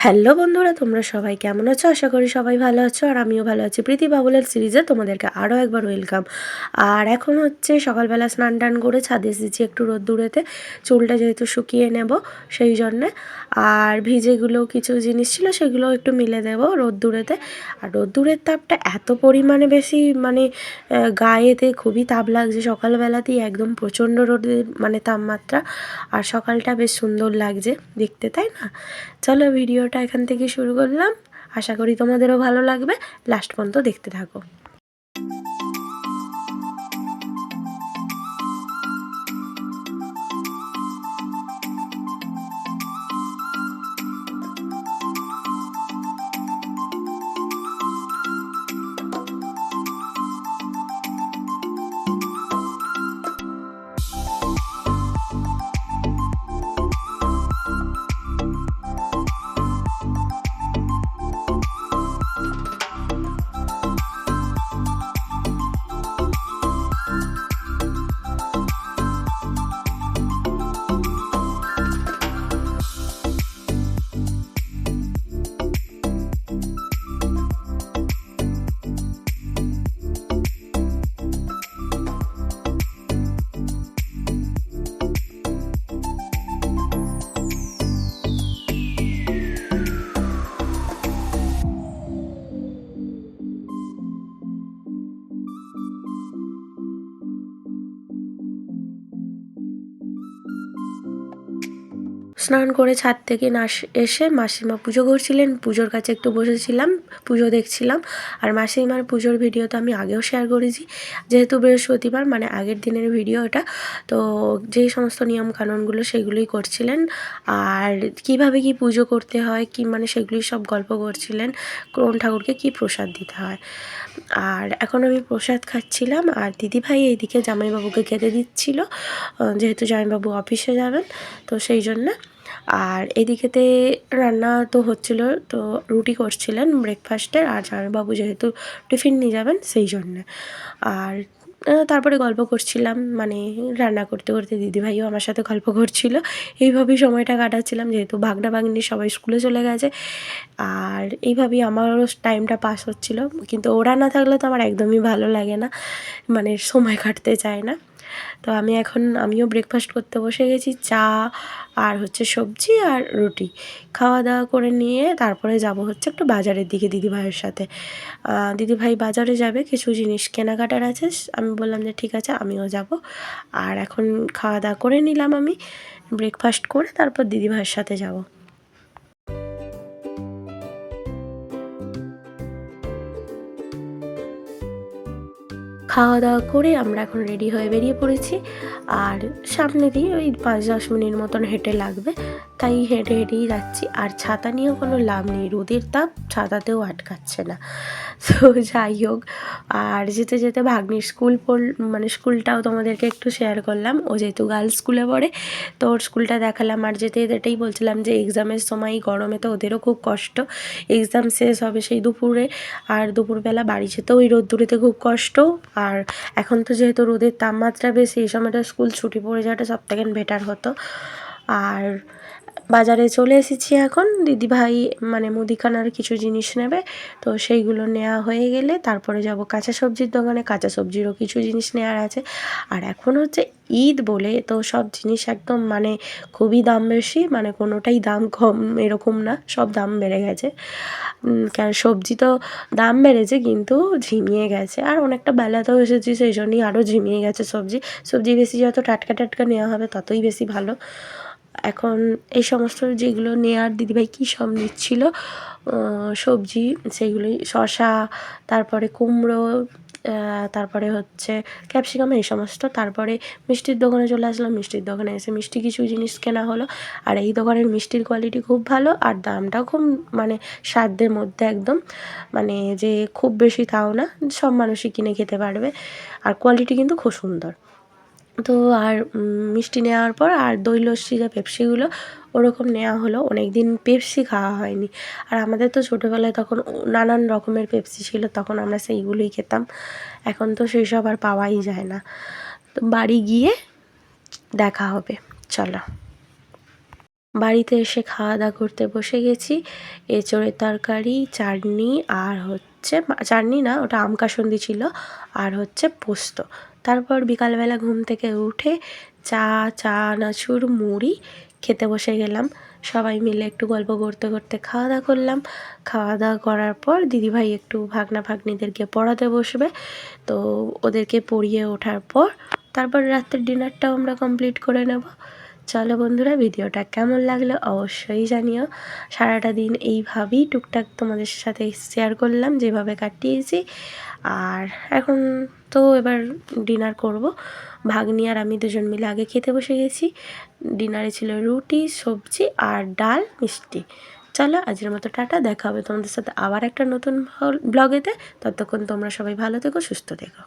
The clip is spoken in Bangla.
হ্যালো বন্ধুরা, তোমরা সবাই কেমন আছো? আশা করি সবাই ভালো আছো, আর আমিও ভালো আছি। প্রীতি বাবুলের সিরিজে তোমাদেরকে আরও একবার ওয়েলকাম। আর এখন হচ্ছে সকালবেলা স্নান টান করে ছাদে এসেছি একটু রোদ্দুরেতে, চুলটা যেহেতু শুকিয়ে নেব সেই জন্যে। আর ভিজেগুলো কিছু জিনিস ছিল সেগুলো একটু মিলে দেবো রোদ্দুরেতে। আর রোদ্দুরের তাপটা এত পরিমাণে বেশি, মানে গায়েতে খুবই তাপ লাগছে সকালবেলাতেই, একদম প্রচণ্ড রোদের মানে তাপমাত্রা। আর সকালটা বেশ সুন্দর লাগছে দেখতে, তাই না? চলো ভিডিওটা এখান থেকে শুরু করলাম, আশা করি তোমাদেরও ভালো লাগবে, লাস্ট পর্যন্ত দেখতে থাকো। স্নান করে ছাদ থেকে এসে মাসিমা পুজো করছিলেন, পুজোর কাছে একটু বসেছিলাম, পুজো দেখছিলাম। আর মাসিমার পুজোর ভিডিও তো আমি আগেও শেয়ার করেছি, যেহেতু বৃহস্পতিবার মানে আগের দিনের ভিডিও এটা। তো যেই সমস্ত নিয়মকানুনগুলো সেগুলোই করছিলেন, আর কিভাবে কি পুজো করতে হয় কি মানে সেগুলি সব গল্প করছিলেন, কোন ঠাকুরকে কি প্রসাদ দিতে হয়। আর এখন আমি প্রসাদ খাচ্ছিলাম, আর দিদিভাই এইদিকে জামাইবাবুকে খেতে দিচ্ছিল, যেহেতু জামাইবাবু অফিসে যাবেন তো সেই জন্যে। আর এদিকেতে রান্না তো হচ্ছিলো, তো রুটি করছিলেন ব্রেকফাস্টের, আর জামাইবাবু যেহেতু টিফিন নিয়ে যাবেন সেই জন্যে। আর তারপরে গল্প করছিলাম, মানে রান্না করতে করতে দিদিভাইও আমার সাথে গল্প করছিল। এইভাবেই সময়টা কাটাচ্ছিলাম, যেহেতু ভাগনা ভাগ্নি সবাই স্কুলে চলে গেছে। আর এইভাবেই আমারও টাইমটা পাস হচ্ছিল, কিন্তু ওরা না থাকলে তো আমার একদমই ভালো লাগে না, মানে সময় কাটতে চায় না। তো আমিও ব্রেকফাস্ট করতে বসে গেছি, চা আর হচ্ছে সবজি আর রুটি খাওয়া দাওয়া করে নিয়ে তারপরে যাব হচ্ছে একটু বাজারের দিকে দিদিভাইয়ের সাথে। দিদিভাই বাজারে যাবে, কিছু জিনিস কেনাকাটার আছে, আমি বললাম যে ঠিক আছে আমিও যাব। আর এখন খাওয়া দাওয়া করে নিলাম, আমি ব্রেকফাস্ট করে তারপর দিদিভাইয়ের সাথে যাব। খাওয়া দাওয়া করে আমরা এখন রেডি হয়ে বেরিয়ে পড়েছি। আর সামনে দিয়ে ওই 5-10 মিনিট মতন হেঁটে লাগবে, তাই হেঁটে হেঁটেই যাচ্ছি। আর ছাতা নিয়েও কোনো লাভ নেই, রোদের তাপ ছাতাতেও আটকাচ্ছে না। তো যাই হোক, আর যেতে যেতে ভাগ্নির মানে স্কুলটাও তোমাদেরকে একটু শেয়ার করলাম। ও যেহেতু গার্লস স্কুলে পড়ে তো ওর স্কুলটা দেখালাম। আর যেতে যেতে এটাই বলছিলাম যে এক্সামের সময় গরমে তো ওদেরও খুব কষ্ট, এক্সাম শেষ হবে সেই দুপুরে, আর দুপুরবেলা বাড়ি যেতেও ওই রোদ্দুরেতে খুব কষ্ট। আর এখন তো যেহেতু রোদের তাপমাত্রা বেশি, এই সময়টা স্কুল ছুটি পড়ে যাওয়াটা সবথেকে বেটার হতো। আর বাজারে চলে এসেছি এখন, দিদিভাই মানে মুদিখানার কিছু জিনিস নেবে, তো সেইগুলো নেওয়া হয়ে গেলে তারপরে যাব কাঁচা সবজির দোকানে, কাঁচা সবজিরও কিছু জিনিস নেওয়ার আছে। আর এখন হচ্ছে ঈদ বলে তো সব জিনিস একদম মানে খুবই দাম বেশি, মানে কোনোটাই দাম কম এরকম না, সব দাম বেড়ে গেছে। কারণ সবজি তো দাম বেড়েছে কিন্তু ঝিমিয়ে গেছে, আর অনেকটা বেলাতেও এসেছি সেই জন্যই আরও ঝিমিয়ে গেছে সবজি। সবজি বেশি যত টাটকা টাটকা নেওয়া হবে ততই বেশি ভালো। এখন এই সমস্ত যেগুলো নেয়ার দিদিভাই কী সব নিচ্ছিল সবজি, সেগুলোই শসা, তারপরে কুমড়ো, তারপরে হচ্ছে ক্যাপসিকাম, এই সমস্ত। তারপরে মিষ্টির দোকানে চলে আসলাম, মিষ্টির দোকানে এসে মিষ্টি কিছু জিনিস কেনা হলো। আর এই দোকানের মিষ্টির কোয়ালিটি খুব ভালো, আর দামটাও খুব মানে সাধ্যের মধ্যে একদম, মানে যে খুব বেশি তাও না, সব মানুষই কিনে খেতে পারবে। আর কোয়ালিটি কিন্তু খুব সুন্দর। তো আর মিষ্টি নেওয়ার পর আর দই লস্যি যা পেপসিগুলো ওরকম নেওয়া হলো, অনেক দিন পেপসি খাওয়া হয়নি। আর আমাদের তো ছোটোবেলায় তখন নানান রকমের পেপসি ছিল, তখন আমরা সেইগুলোই খেতাম, এখন তো সেই সব আর পাওয়াই যায় না। তো বাড়ি গিয়ে দেখা হবে, চলো। বাড়িতে এসে খাওয়া দাওয়া করতে বসে গেছি। এঁচোড়ের তরকারি, চাটনি আর হচ্ছে চাটনি না, ওটা আম কাসুন্দি ছিল, আর হচ্ছে পোস্ত। তারপর বিকালবেলা ঘুম থেকে উঠে চা, চানাচুর, মুড়ি খেতে বসে গেলাম। সবাই মিলে একটু গল্প করতে করতে খাওয়া দাওয়া করলাম। খাওয়া দাওয়া করার পর দিদিভাই একটু ভাগ্না ভাগ্নিদেরকে পড়াতে বসবে, তো ওদেরকে পড়িয়ে ওঠার পর তারপর রাত্রের ডিনারটাও আমরা কমপ্লিট করে নেব। চলো বন্ধুরা, ভিডিওটা কেমন লাগলো অবশ্যই জানিও। সারাটা দিন এইভাবেই টুকটাক তোমাদের সাথে শেয়ার করলাম, যেভাবে কাটিয়েছি। আর এখন তো এবার ডিনার করব। ভাগ্নি আর আমি দুজন মিলে আগে খেতে বসে গেছি। ডিনারে ছিল রুটি, সবজি আর ডাল, মিষ্টি। চলো আজকের মতো টাটা, দেখা হবে তোমাদের সাথে আবার একটা নতুন ব্লগেতে। ততক্ষণ তোমরা সবাই ভালো থেকো, সুস্থ থেকো।